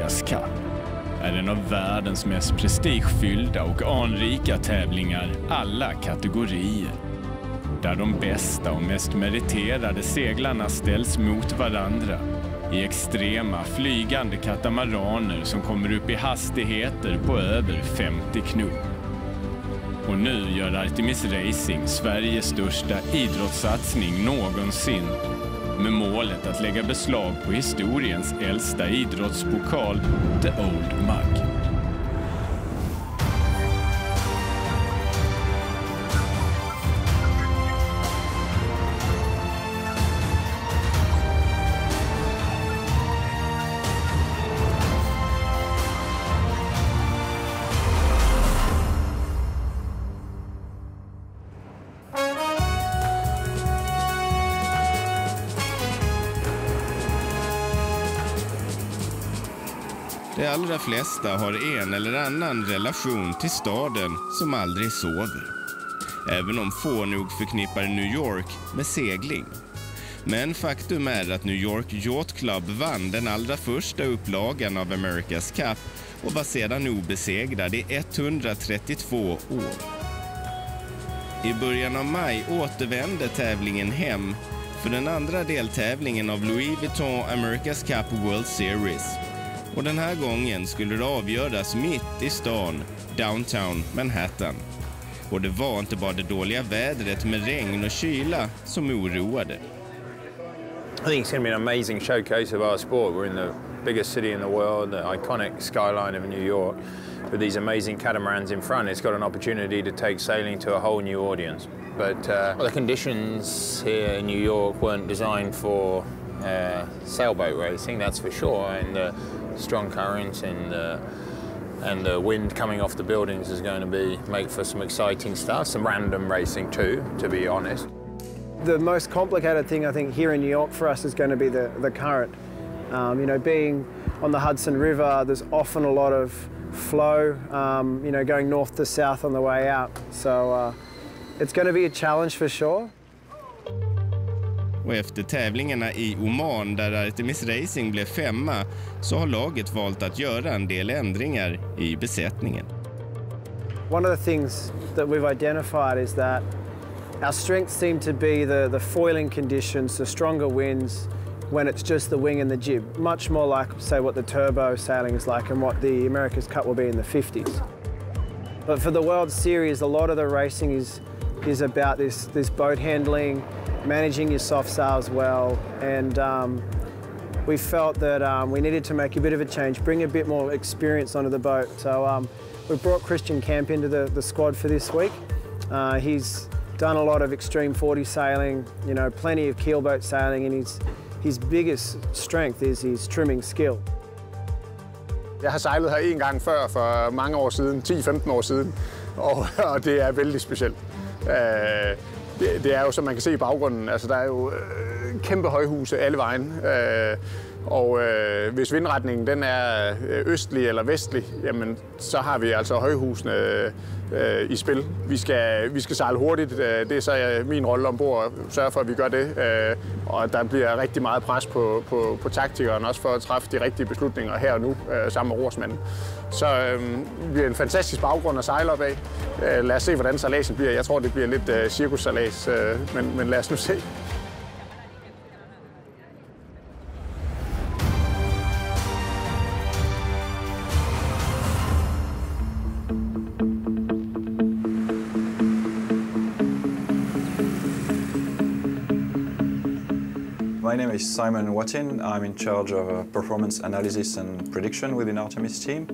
America's Cup är en av världens mest prestigefyllda och anrika tävlingar alla kategorier. Där de bästa och mest meriterade seglarna ställs mot varandra i extrema flygande katamaraner som kommer upp i hastigheter på över 50 knop. Och nu gör Artemis Racing Sveriges största idrottssatsning någonsin med målet att lägga beslag på historiens äldsta idrottspokal, The Old Mug. De allra flesta har en eller annan relation till staden som aldrig sover. Även om få nog förknippar New York med segling. Men faktum är att New York Yacht Club vann den allra första upplagan av America's Cup och var sedan obesegrad i 132 år. I början av maj återvände tävlingen hem för den andra deltävlingen av Louis Vuitton America's Cup World Series. Och den här gången skulle det avgöras mitt i stan, downtown Manhattan. Och det var inte bara det dåliga vädret med regn och kyla som oroade. I think it's going to be an amazing showcase of our sport. We're in the biggest city in the world, the iconic skyline of New York. With these amazing catamarans in front, it's got an opportunity to take sailing to a whole new audience. But the conditions here in New York weren't designed for sailboat racing, that's for sure. And strong currents and the wind coming off the buildings is going to make for some exciting stuff, some random racing too, to be honest. The most complicated thing I think here in New York for us is going to be the current. You know, being on the Hudson River, there's often a lot of flow, you know, going north to south on the way out. So it's going to be a challenge for sure. Och efter tävlingarna i Oman där Artemis Racing blev 5:a så har laget valt att göra en del ändringar i besättningen. One of the things that we've identified is that our strengths seem to be the foiling conditions, the stronger winds when it's just the wing and the jib. Much more like, say, what the turbo sailing is like and what the America's Cup will be in the 50s. But for the World Series, a lot of the racing is about this boat handling, managing your soft sails well, and we felt that we needed to make a bit of a change, bring a bit more experience onto the boat. So we brought Christian Camp into the squad for this week. He's done a lot of extreme 40 sailing, you know, plenty of keelboat sailing, and his biggest strength is his trimming skill. Jeg har sejlet her en gang før for mange år siden, 10-15 år siden, og det er vældig specielt. Det er jo, som man kan se i baggrunden, altså der er jo kæmpe højhuse alle vejen. Og hvis vindretningen den er østlig eller vestlig, jamen, så har vi altså højhusene i spil. Vi skal sejle hurtigt. Det er så min rolle ombord at sørge for, at vi gør det. Og der bliver rigtig meget pres på taktikeren, også for at træffe de rigtige beslutninger her og nu sammen med rorsmanden. Så det bliver en fantastisk baggrund at sejle op af. Lad os se, hvordan sejladsen bliver. Jeg tror, det bliver lidt cirkussejlads, men lad os nu se. My name is Simon Watin. I'm in charge of performance analysis and prediction within Artemis team.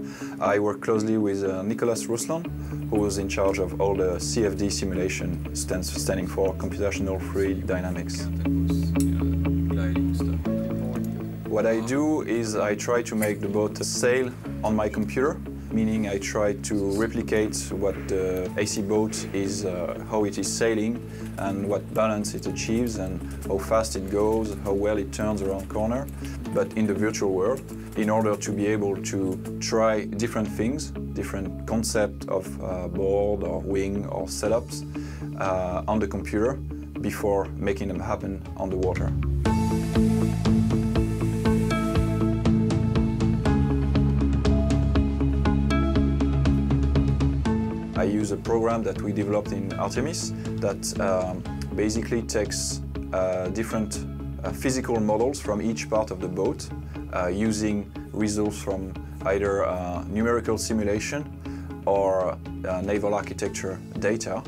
I work closely with Nicholas Ruslan, who is in charge of all the CFD simulation, standing for computational fluid dynamics. What I do is I try to make the boat sail on my computer, meaning I try to replicate what the AC boat is, how it is sailing, and what balance it achieves, and how fast it goes, how well it turns around corner, but in the virtual world, in order to be able to try different things, different concept of board or wing or setups on the computer before making them happen on the water. use a program that we developed in Artemis that basically takes different physical models from each part of the boat, using results from either numerical simulation or naval architecture data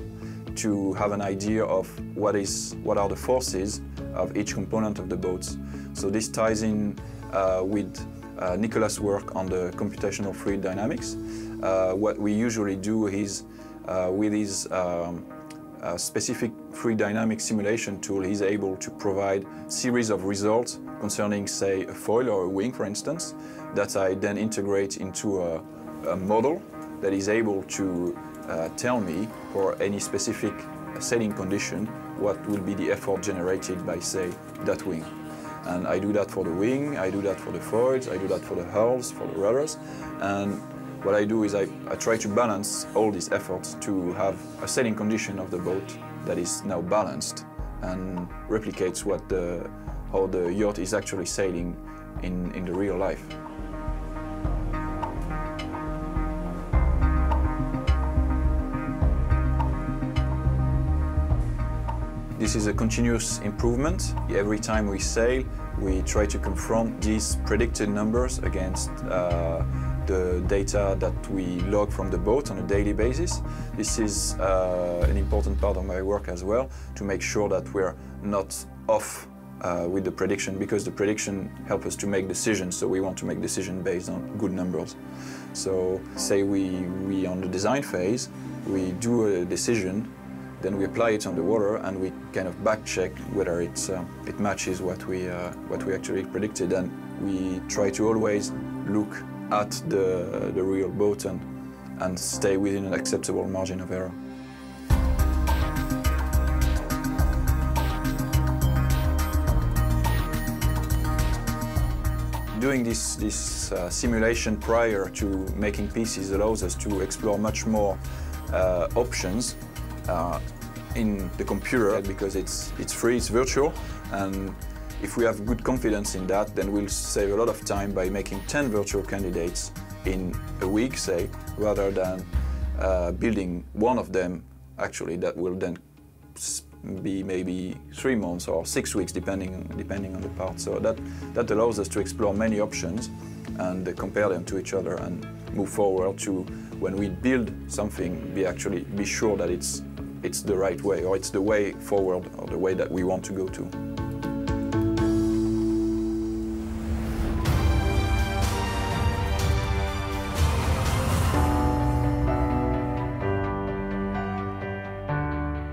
to have an idea of what are the forces of each component of the boats. So this ties in with Nicholas' work on the computational fluid dynamics. What we usually do is with his specific fluid dynamic simulation tool, he's able to provide a series of results concerning, say, a foil or a wing, for instance, that I then integrate into a model that is able to tell me for any specific sailing condition what will be the effort generated by, say, that wing. And I do that for the wing, I do that for the foils, I do that for the hulls, for the rudders. And what I do is I try to balance all these efforts to have a sailing condition of the boat that is now balanced and replicates how the yacht is actually sailing in the real life. This is a continuous improvement. Every time we sail, we try to confront these predicted numbers against the data that we log from the boat on a daily basis. This is an important part of my work as well, to make sure that we're not off with the prediction, because the prediction helps us to make decisions, so we want to make decisions based on good numbers. So say we on the design phase, we do a decision, then we apply it on the water and we kind of back check whether it matches what we actually predicted, and we try to always look at the real boat and stay within an acceptable margin of error. Doing this simulation prior to making pieces allows us to explore much more options in the computer, because it's free, it's virtual, and if we have good confidence in that, then we'll save a lot of time by making 10 virtual candidates in a week, say, rather than building one of them actually that will then be maybe 3 months or 6 weeks, depending on the part. So that allows us to explore many options and compare them to each other and move forward to, when we build something, be sure that it's the right way, or it's the way forward, or the way that we want to go to.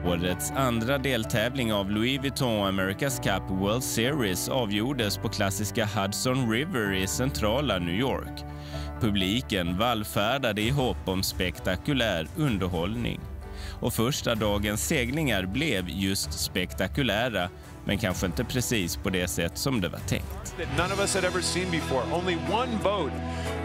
Årets andra deltävling av Louis Vuitton America's Cup World Series avgjordes på klassiska Hudson River i centrala New York. Publiken vallfärdade i hopp om spektakulär underhållning. Och första dagens seglingar blev just spektakulära, men kanske inte precis på det sätt som det var tänkt. None of us had ever seen before. Only one boat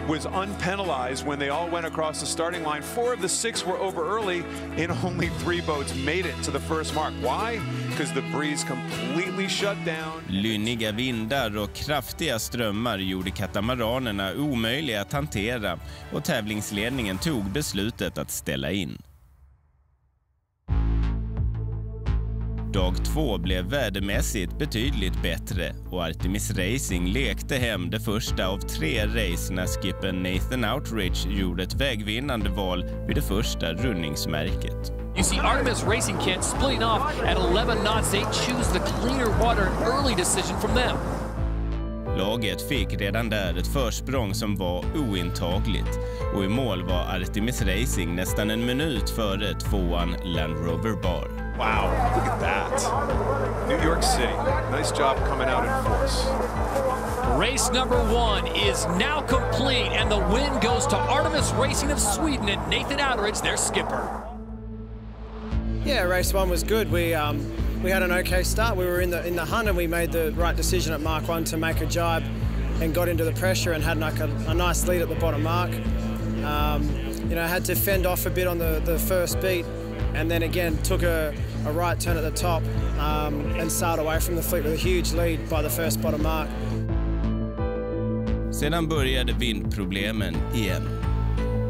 was unpenalized when they all went across the starting line. 4 of the 6 were over early, and only 3 boats made it to the first mark. Why? Because the breeze completely shut down. Lynniga vindar och kraftiga strömmar gjorde katamaranerna omöjliga att hantera, och tävlingsledningen tog beslutet att ställa in. Dag 2 blev vädermässigt betydligt bättre, och Artemis Racing lekte hem det första av 3 race när skippen Nathan Outridge gjorde ett vägvinnande val vid det första rundningsmärket. You see Artemis Racing Kent splitting off at 11 knots. They choose the cleaner water, an early decision from them. Laget fick redan där ett försprång som var ointagligt, och i mål var Artemis Racing nästan en minut före 2:an Land Rover Bar. Wow, look at that. New York City, nice job coming out in force. Race number 1 is now complete, and the win goes to Artemis Racing of Sweden and Nathan Outridge, their skipper. Yeah, race 1 was good. We had an okay start. We were in the hunt, and we made the right decision at Mark 1 to make a jibe and got into the pressure and had like a nice lead at the bottom mark. Had to fend off a bit on the first beat, and then again took a right turn at the top and sailed away from the fleet with a huge lead by the first bottom mark. Sedan började vindproblemen igen.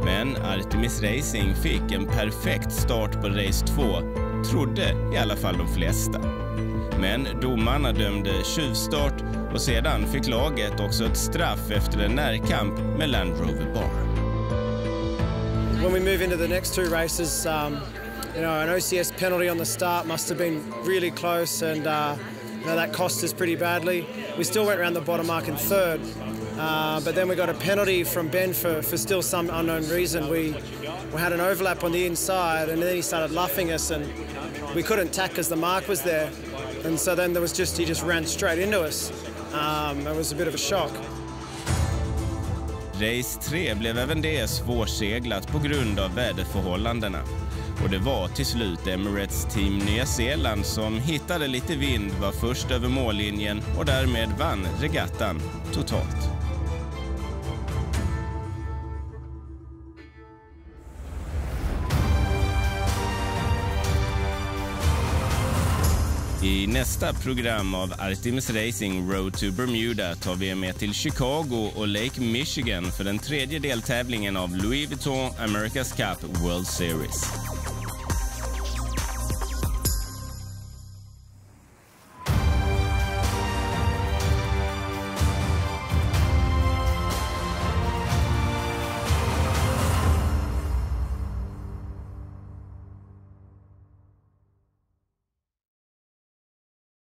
Men Artemis Racing fick en perfekt start på race 2, trodde i alla fall de flesta. Men domarna dömde tjuvstart och sedan fick laget också ett straff efter en närkamp med Land Rover Bar. When we move into the next two races, an OCS penalty on the start must have been really close, and that cost us pretty badly. We still went around the bottom mark in third, but then we got a penalty from Ben for still some unknown reason. We had an overlap on the inside, and then he started luffing us, and we couldn't tack because the mark was there. And so then he just ran straight into us. It was a bit of a shock. Race 3 blev även det svårseglat på grund av väderförhållandena. Och det var till slut Emirates Team Nya Zeeland som hittade lite vind, var först över mållinjen och därmed vann regattan totalt. I nästa program av Artemis Racing Road to Bermuda tar vi med till Chicago och Lake Michigan för den tredje deltävlingen av Louis Vuitton America's Cup World Series.